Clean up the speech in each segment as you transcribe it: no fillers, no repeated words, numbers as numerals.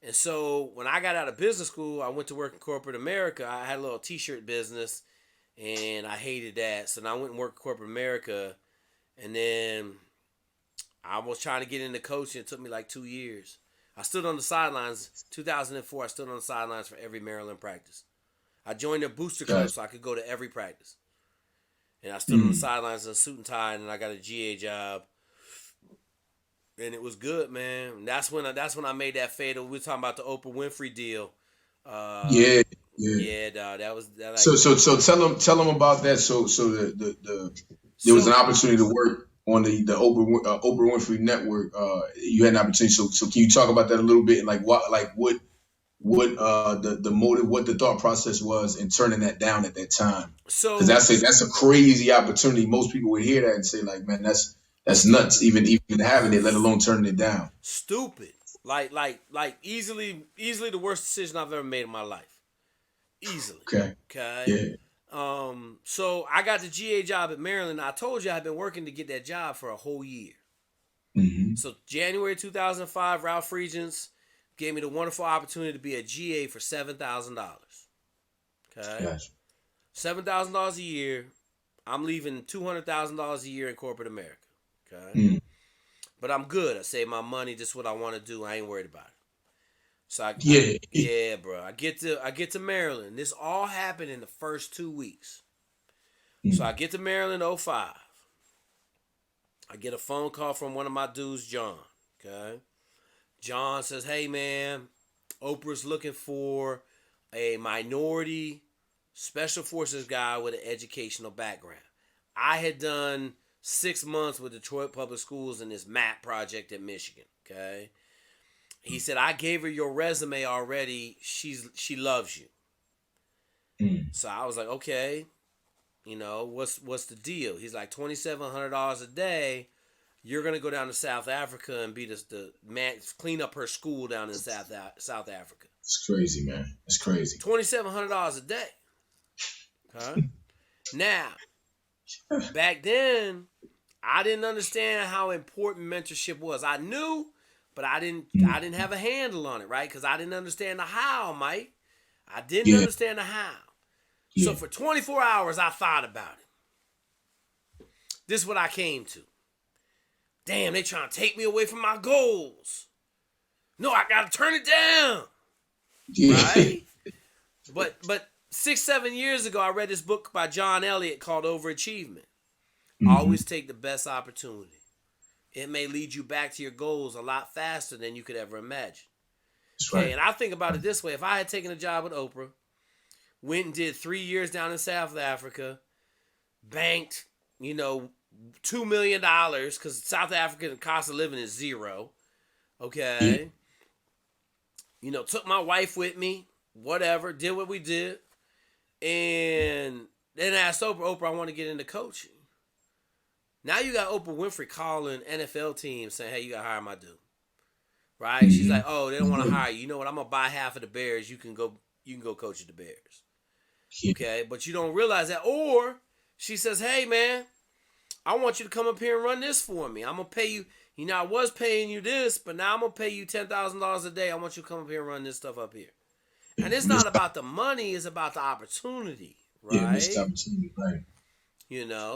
And so when I got out of business school, I went to work in corporate America. I had a little T-shirt business, and I hated that. So now I went and worked in corporate America, and then I was trying to get into coaching. It took me like 2 years. I stood on the sidelines. 2004, I stood on the sidelines for every Maryland practice. I joined their booster club so I could go to every practice. And I stood on the sidelines in a suit and tie, and I got a GA job. And it was good, man. And that's when I made that fatal. We were talking about the Oprah Winfrey deal. Yeah. Yeah, dog. That was that. Like, So tell them about that. So there was an opportunity to work on the Oprah Winfrey Network. You had an opportunity. So can you talk about that a little bit? Like what the motive, what the thought process was in turning that down at that time? So because that's a crazy opportunity. Most people would hear that and say like, man, that's nuts. Even having it, let alone turning it down. Stupid. Like easily the worst decision I've ever made in my life. Easily. Okay. Yeah. So I got the GA job at Maryland. I told you I've been working to get that job for a whole year. Mm-hmm. So January 2005, Ralph Regents gave me the wonderful opportunity to be a GA for $7,000. Okay. Gotcha. $7,000 a year. I'm leaving $200,000 a year in corporate America. Okay. Mm. But I'm good. I save my money. This is what I want to do. I ain't worried about it. So yeah, bro. I get to Maryland. This all happened in the first 2 weeks. So I get to Maryland 05. I get a phone call from one of my dudes, John. Okay. John says, "Hey man, Oprah's looking for a minority special forces guy with an educational background." I had done 6 months with Detroit Public Schools in this MAP project at Michigan. Okay. He said, "I gave her your resume already. She loves you." So I was like, "Okay, what's the deal?" He's like, $2,700 a day. You're gonna go down to South Africa and be the man, clean up her school down in South Africa. It's crazy, man. It's crazy. $2,700 a day. Huh? Now, back then, I didn't understand how important mentorship was. I knew. But I didn't have a handle on it, right? Because I didn't understand the how, Mike. I didn't understand the how. Yeah. So for 24 hours, I thought about it. This is what I came to. Damn, they trying to take me away from my goals. No, I got to turn it down. Right? But 6-7 years ago, I read this book by John Elliott called Overachievement. Always take the best opportunity. It may lead you back to your goals a lot faster than you could ever imagine. That's right. And I think about it this way. If I had taken a job with Oprah, went and did 3 years down in South Africa, banked, $2 million, because South African cost of living is zero. Okay. Took my wife with me, whatever, did what we did. And then asked Oprah, I want to get into coaching. Now you got Oprah Winfrey calling NFL teams saying, "Hey, you got to hire my dude." Right? She's like, "Oh, they don't want to hire you. You know what? I'm going to buy half of the Bears. You can go coach at the Bears." Okay? But you don't realize that. Or she says, "Hey, man, I want you to come up here and run this for me. I'm going to pay you. I was paying you this, but now I'm going to pay you $10,000 a day. I want you to come up here and run this stuff up here." And it's not about the money. It's about the opportunity. Right? Yeah, missed opportunity, right.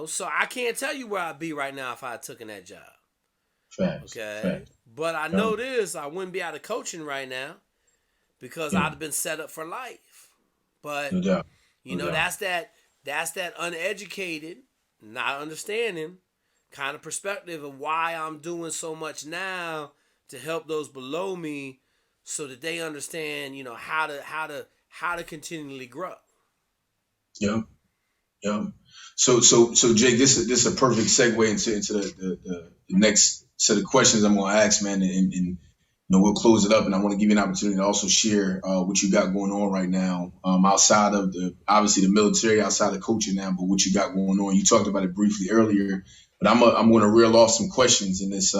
So I can't tell you where I'd be right now if I had taken that job. Facts. Okay. Facts. But I know this, I wouldn't be out of coaching right now because I'd have been set up for life. But no doubt. That's that uneducated, not understanding kind of perspective of why I'm doing so much now to help those below me so that they understand, how to continually grow. Yeah. Yeah. So Jake, this is a perfect segue into the next set of questions I'm going to ask, man, and we'll close it up. And I want to give you an opportunity to also share what you got going on right now, outside of obviously the military, outside of coaching now, but what you got going on. You talked about it briefly earlier, but I'm going to reel off some questions in this,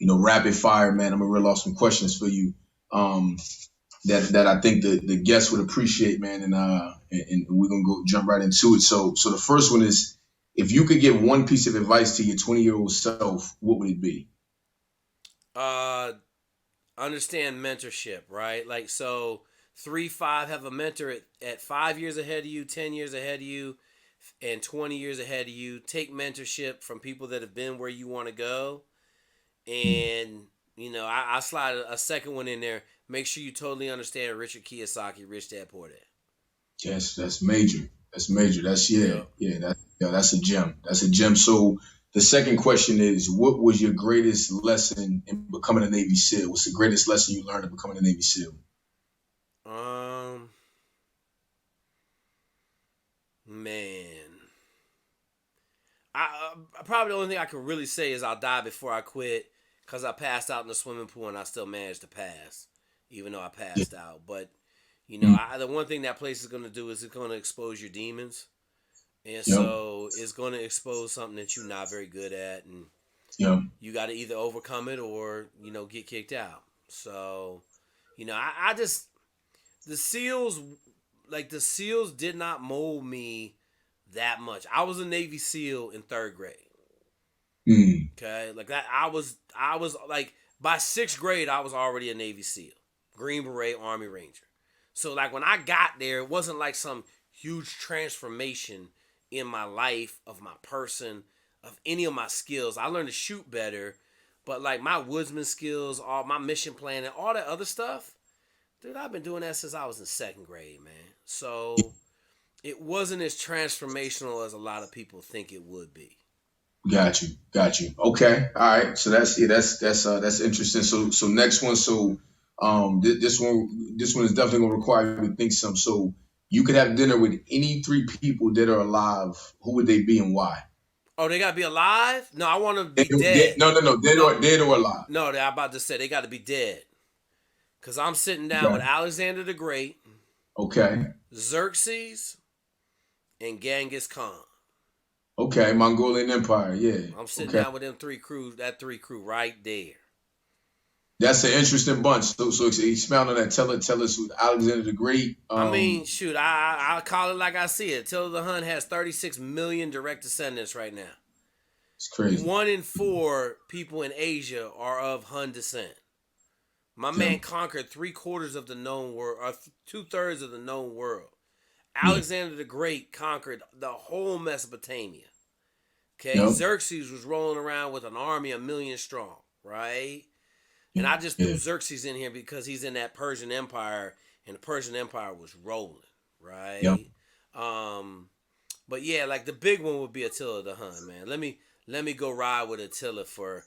rapid fire, man. I'm going to reel off some questions for you. That I think the guests would appreciate, man, and we're gonna jump right into it. So the first one is, if you could give one piece of advice to your 20-year-old self, what would it be? understand mentorship, right? Like, so 3, 5 have a mentor at 5 years ahead of you, 10 years ahead of you, and 20 years ahead of you. Take mentorship from people that have been where you want to go. And, I slide a second one in there. Make sure you totally understand Richard Kiyosaki, Rich Dad Poor Dad. Yes, that's major. That's major. That's Yep. that's a gem. That's a gem. So the second question is, what was your greatest lesson in becoming a Navy SEAL? What's the greatest lesson you learned in becoming a Navy SEAL? Man. Probably the only thing I can really say is I'll die before I quit, because I passed out in the swimming pool and I still managed to pass, even though I Yeah. passed out. But Mm. the one thing that place is going to do is it's going to expose your demons, and Yep. so it's going to expose something that you're not very good at, and Yep. you got to either overcome it or get kicked out. So, I just the SEALs, like, the SEALs did not mold me that much. I was a Navy SEAL in third grade. Mm. Okay, like that. I was like, by sixth grade, I was already a Navy SEAL, Green Beret, Army Ranger. So, like, when I got there, it wasn't like some huge transformation in my life, of my person, of any of my skills. I learned to shoot better, but like my woodsman skills, all my mission planning, all that other stuff, dude, I've been doing that since I was in second grade, man. So it wasn't as transformational as a lot of people think it would be. Got you. Okay, all right. So that's interesting. So next one. So this one is definitely gonna require you to think some. So you could have dinner with any three people that are alive. Who would they be and why? Oh, they gotta be alive? No, I want them to be dead. No, No, dead or alive. no, I'm about to say they got to be dead. Cause I'm sitting down with Okay. Alexander the Great, Okay. Xerxes, and Genghis Khan. Okay. Mongolian Empire. Yeah. I'm sitting Okay. down with them three crews, that three crew right there. That's an interesting bunch. So expound on that. Tell us who Alexander the Great. I mean, shoot, I call it like I see it. Attila the Hun has 36 million direct descendants right now. It's crazy. 1 in 4 people in Asia are of Hun descent. My Yeah. man conquered 3/4 of the known world, or 2/3 of the known world. Yeah. Alexander the Great conquered the whole Mesopotamia. Okay, Yep. Xerxes was rolling around with an army 1 million strong, right? And Yeah. I just threw Yeah. Xerxes in here because he's in that Persian Empire, and the Persian Empire was rolling, Yep. right? Um, but yeah, like, the big one would be Attila the Hun, man. Let me go ride with Attila for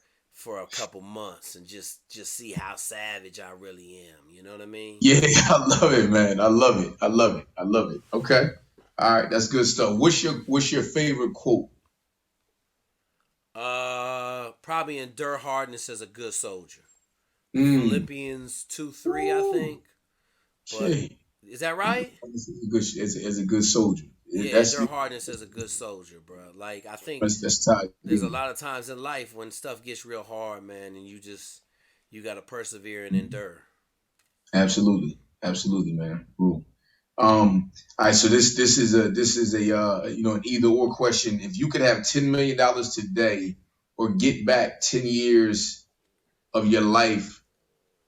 a couple months and just see how savage I really am. You know what I mean? Yeah. I love it, man. I love it. I love it. I love it. Okay. All right. That's good stuff. What's your favorite quote? Probably endure hardness as a good soldier. Mm. Philippians 2:3, I Ooh. think. But Shit. is that right? As a good soldier. Yeah, That's endure hardness as a good soldier, bro. Like, I think that's tied. there's a lot of times in life when stuff gets real hard, man, and you gotta persevere and endure. Absolutely. Absolutely, man. Rule. All right, so this is a an either or question. If you could have $10 million today, or get back 10 years of your life,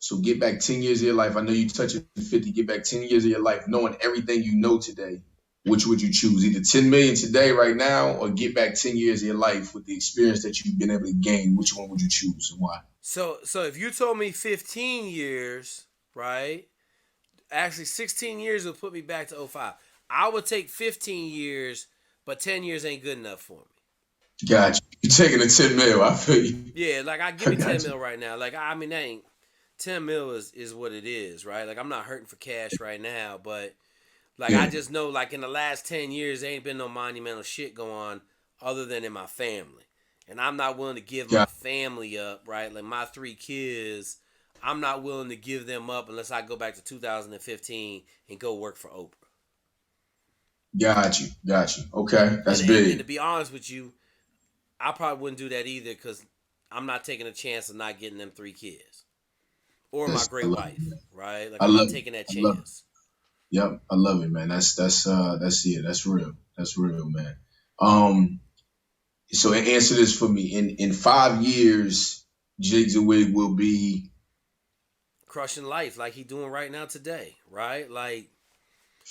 so get back 10 years of your life. I know you touching 50. Get back 10 years of your life, knowing everything you know today. Which would you choose? Either 10 million today, right now, or get back 10 years of your life with the experience that you've been able to gain. Which one would you choose and why? So if you told me 15 years, right? Actually, 16 years would put me back to '05. I would take 15 years, but 10 years ain't good enough for me. Gotcha. You're taking the 10 mil. I feel you. Yeah, like, I give I me 10 got you. mil right now. Like, I mean, that ain't 10 mil is what it is, right? Like, I'm not hurting for cash right now, but like, I Yeah. just know, like, in the last 10 years, there ain't been no monumental shit going on other than in my family. And I'm not willing to give my Got, family up, right? Like, my 3 kids, I'm not willing to give them up unless I go back to 2015 and go work for Oprah. got you. Got you. Okay. And, That's and, and to big. be honest with you, I probably wouldn't do that either, because I'm not taking a chance of not getting them 3 kids or my I great love it, wife, man. right? Like, I I'm not love it. taking that I love it. chance. Yep. I love it, man. That's it. That's real. That's real, man. Um, so answer this for me. In 5 years, Jake Zweig will be crushing life like he doing right now today, right? Like,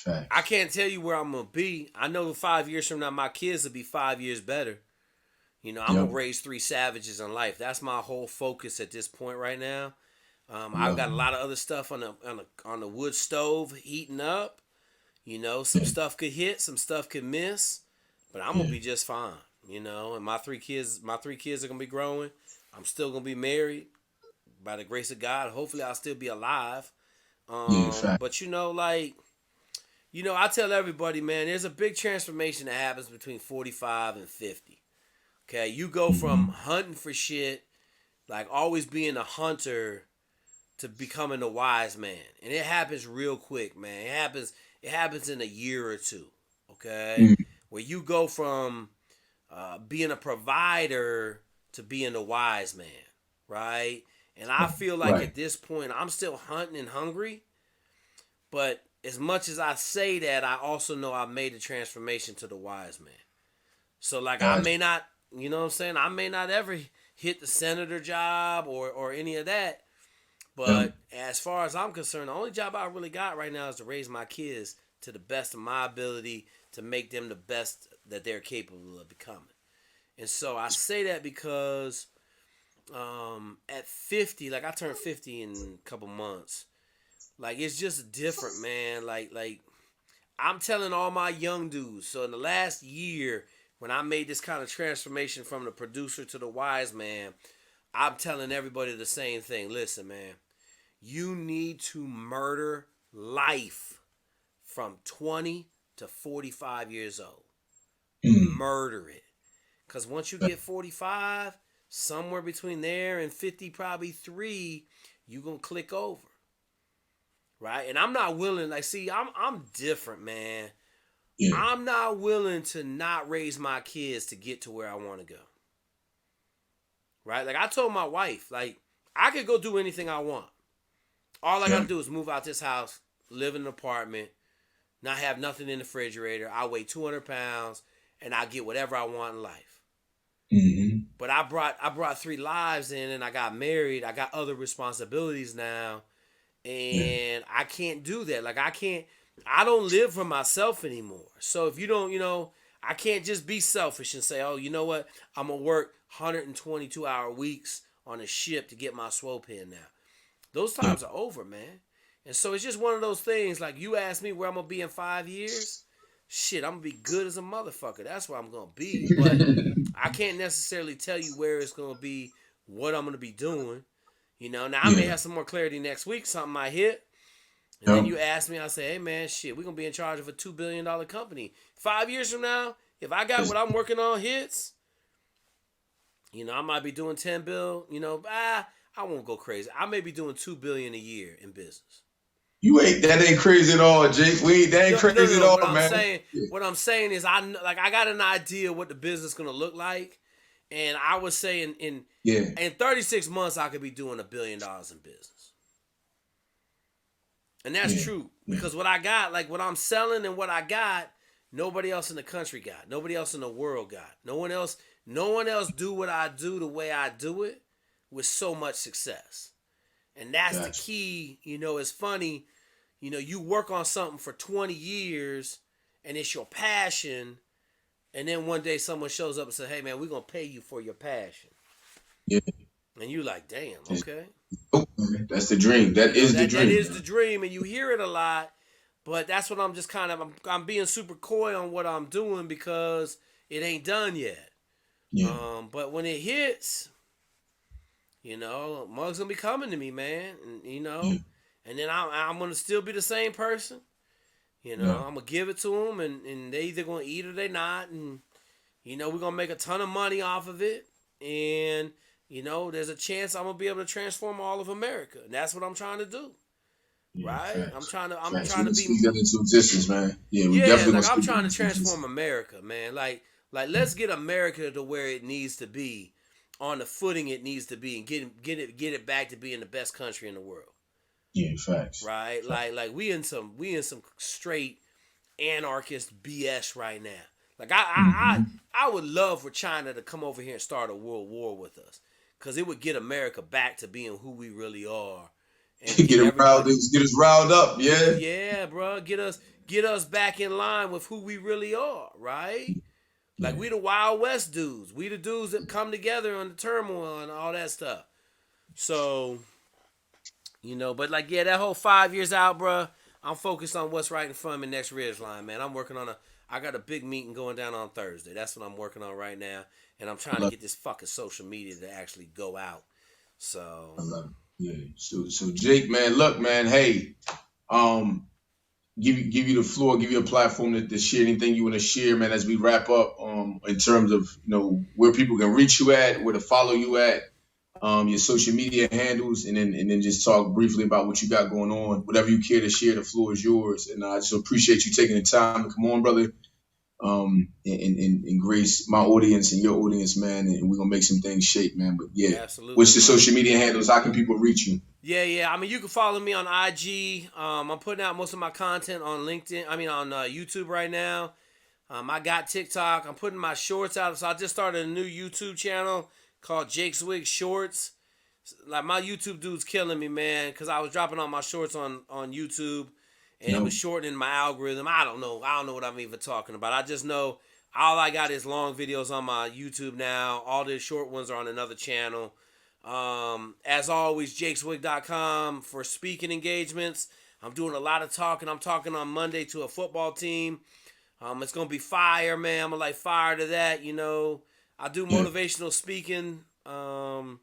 I Facts. can't tell you where I'm gonna be. I know 5 years from now, my kids will be 5 years better. You know, I'm gonna Yep. raise three savages in life. That's my whole focus at this point right now. I I've love got it, a man. lot of other stuff on the wood stove heating up. You know, some Yeah. stuff could hit, some stuff could miss, but I'm gonna Yeah. be just fine. You know, and my three kids are gonna be growing. I'm still gonna be married by the grace of God. Hopefully, I'll still be alive. Yeah. Facts. But I tell everybody, man, there's a big transformation that happens between 45 and 50. Okay, you go from Mm-hmm. hunting for shit, like always being a hunter, to becoming a wise man, and it happens real quick, man. It happens in a year or two. Okay, Mm-hmm. where you go from being a provider to being a wise man, right? And I feel like Right. at this point, I'm still hunting and hungry, but as much as I say that, I also know I made a transformation to the wise man. So like I Gotcha. may not, you know what I'm saying? I may not ever hit the senator job or any of that. Yep. But as far as I'm concerned, the only job I really got right now is to raise my kids to the best of my ability to make them the best that they're capable of becoming. And so I say that because at 50, like I turned 50 in a couple months, like it's just different, man. Like I'm telling all my young dudes. So in the last year, when I made this kind of transformation from the producer to the wise man, I'm telling everybody the same thing. Listen, man, you need to murder life from 20 to 45 years old. Mm-hmm. Murder it. Because once you get 45, somewhere between there and 50, probably three, you going to click over. Right? And I'm not willing, like, see, I'm different, man. Yeah. I'm not willing to not raise my kids to get to where I want to go. Right? Like, I told my wife, like, I could go do anything I want. All I got to Yep. do is move out this house, live in an apartment, not have nothing in the refrigerator. I weigh 200 pounds, and I get whatever I want in life. Mm-hmm. But I brought three lives in, and I got married. I got other responsibilities now, Yeah. and I can't do that. Like I don't live for myself anymore. So if you don't, I can't just be selfish and say, oh, you know what, I'm gonna work 122-hour weeks on a ship to get my swope in now. Those Yep. times are over, man. And so it's just one of those things. Like you ask me where I'm gonna be in 5 years, shit, I'm gonna be good as a motherfucker. That's where I'm gonna be. But I can't necessarily tell you where it's gonna be, what I'm gonna be doing. Now I may Yeah. have some more clarity next week. Something might hit, and then Yep. you ask me, I say, hey man, shit, we're gonna be in charge of a $2 billion company. 5 years from now, if I got It's- what I'm working on hits, I might be doing 10 bill. I won't go crazy. I may be doing 2 billion a year in business. that ain't crazy at all, Jake. That ain't No, no, no, crazy at no. all, What I'm man. saying, Yeah. what I'm saying is, I got an idea what the business is gonna look like, and I would say Yeah. in 36 months I could be doing $1 billion in business, and that's Yeah. true Yeah. because what I got, like what I'm selling and what I got, nobody else in the country got, nobody else in the world got, no one else do what I do the way I do it with so much success, and that's the Gotcha. key. It's funny. You work on something for 20 years and it's your passion, and then one day someone shows up and says, hey man, we're going to pay you for your passion. Yeah. And you like, damn, It's okay. dope, man. That's the dream. That is the That dream, is the man. dream, and you hear it a lot, but that's what I'm just I'm being super coy on what I'm doing because it ain't done yet. Yeah. But when it hits, mug's going to be coming to me, man. Yeah. And then I'm going to still be the same person. Yeah. I'm gonna give it to them, and they either gonna eat or they not, and we're gonna make a ton of money off of it, and there's a chance I'm gonna be able to transform all of America, and that's what I'm trying to do, Yeah. right? I'm Facts. trying to I'm Facts. trying We to can be speak that into existence, man. Yeah. We yeah, definitely gonna like I'm speak that trying to into transform existence. America, man. Like let's get America to where it needs to be, on the footing it needs to be, and get it back to being the best country in the world, Yeah. Facts. right? Facts. Like we in some straight anarchist BS right now. Like Mm-hmm. I would love for China to come over here and start a world war with us, because it would get America back to being who we really are, and Get get it riled, everybody. get us riled up. Yeah. Yeah, bro, get us back in line with who we really are, right? Like Yeah. we the Wild West dudes. We the dudes that come together on the turmoil and all that stuff. So, but like yeah, that whole 5 years out, bro. I'm focused on what's right in front of me next ridge line, man. I'm working on I got a big meeting going down on Thursday. That's what I'm working on right now, and I'm trying I to love get this fucking social media to actually go out. So it. I love it. Yeah. So Jake, man, look, man, hey, um, give you the floor, give you a platform to share anything you want to share, man, as we wrap up, in terms of, where people can reach you at, where to follow you at, your social media handles, and then just talk briefly about what you got going on. Whatever you care to share, the floor is yours. And I just appreciate you taking the time to come on, brother, and grace my audience and your audience, man. And we're gonna make some things shake, man. But yeah, absolutely, what's the bro. social media handles? How can people reach you? Yeah. I mean, you can follow me on IG. I'm putting out most of my content on LinkedIn. I mean, on YouTube right now. I got TikTok. I'm putting my shorts out. So I just started a new YouTube channel called Jake Zweig Shorts. Like my YouTube dude's killing me, man, because I was dropping all my shorts on YouTube, and it No. was shortening my algorithm. I don't know what I'm even talking about. I just know all I got is long videos on my YouTube now. All the short ones are on another channel. As always, jakeswig.com for speaking engagements. I'm doing a lot of talking. I'm talking on Monday to a football team. It's gonna be fire, man. I'm gonna like fire to that. I do Yeah. motivational speaking. I'm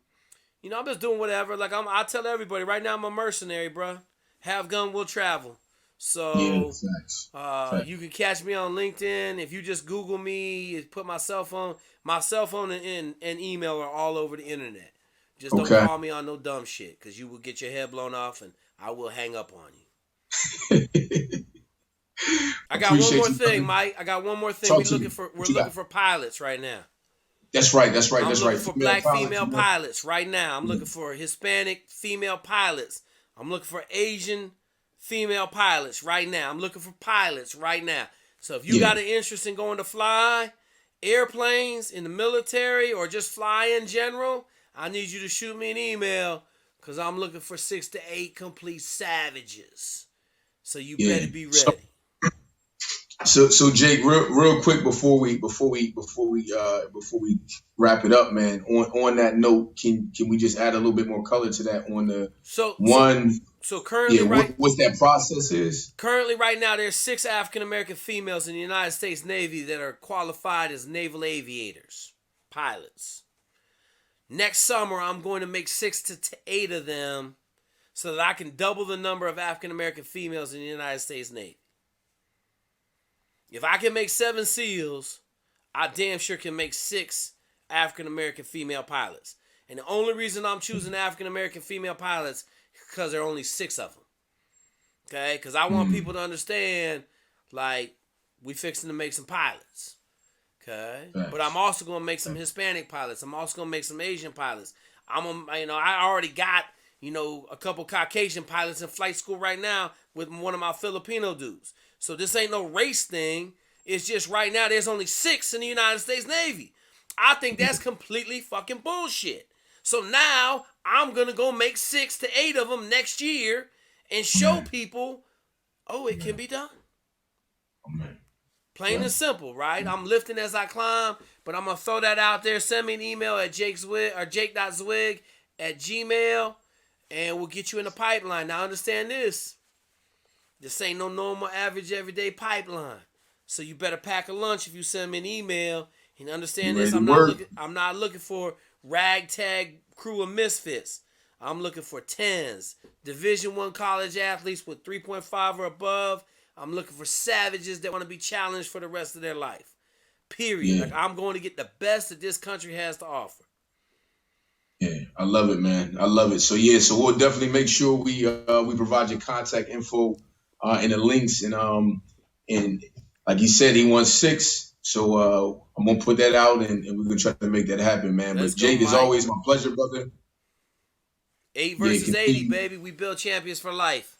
just doing whatever. Like I tell everybody right now, I'm a mercenary, bro. Have gun, will travel. Yeah. So Facts. Facts. you can catch me on LinkedIn if you just Google me. Put my cell phone and email are all over the internet. Just don't Okay. call me on no dumb shit, cause you will get your head blown off, and I will hang up on you. I got one Appreciate more you, thing, brother. Mike. I got one more thing. Talk to me. We're What you looking got? for pilots right now. That's right. That's right. I'm That's looking right. for Female black pilot. female pilots right now. I'm Yeah. looking for Hispanic female pilots. I'm looking for Asian female pilots right now. I'm looking for pilots right now. So if you Yeah. got an interest in going to fly airplanes in the military or just fly in general, I need you to shoot me an email, because I'm looking for 6 to 8 complete savages. So you Yeah. better be ready. So Jake, real quick before we wrap it up, man. On that note, can we just add a little bit more color to that on the So one? so Yeah, currently what's that process is? Currently, right now, there's 6 African American females in the United States Navy that are qualified as naval aviators, pilots. Next summer, I'm going to make 6 to 8 of them so that I can double the number of African American females in the United States Navy. If I can make 7 SEALs, I damn sure can make 6 African American female pilots. And the only reason I'm choosing African American female pilots is because there are only 6 of them. Okay, because I want people to understand, like, we fixing to make some pilots. Okay, but I'm also gonna make some Hispanic pilots. I'm also gonna make some Asian pilots. I already got a couple Caucasian pilots in flight school right now with one of my Filipino dudes. So this ain't no race thing. It's just right now there's only 6 in the United States Navy. I think that's completely fucking bullshit. So now I'm gonna go make 6 to 8 of them next year and show people, it can be done. Plain and simple, right? I'm lifting as I climb, but I'm going to throw that out there. Send me an email at jake.zwig@gmail, and we'll get you in the pipeline. Now, understand this. This ain't no normal, average, everyday pipeline. So you better pack a lunch if you send me an email. And understand this, I'm not looking for ragtag crew of misfits. I'm looking for 10s, Division I college athletes with 3.5 or above. I'm looking for savages that want to be challenged for the rest of their life. Period. Yeah. Like, I'm going to get the best that this country has to offer. Yeah, I love it, man. I love it. So we'll definitely make sure we provide your contact info and the links, and like he said, he wants 6. So I'm gonna put that out, and we're gonna try to make that happen, man. Let's But Jake, go, as Mike. always, my pleasure, brother. 8 versus 80, baby. We build champions for life.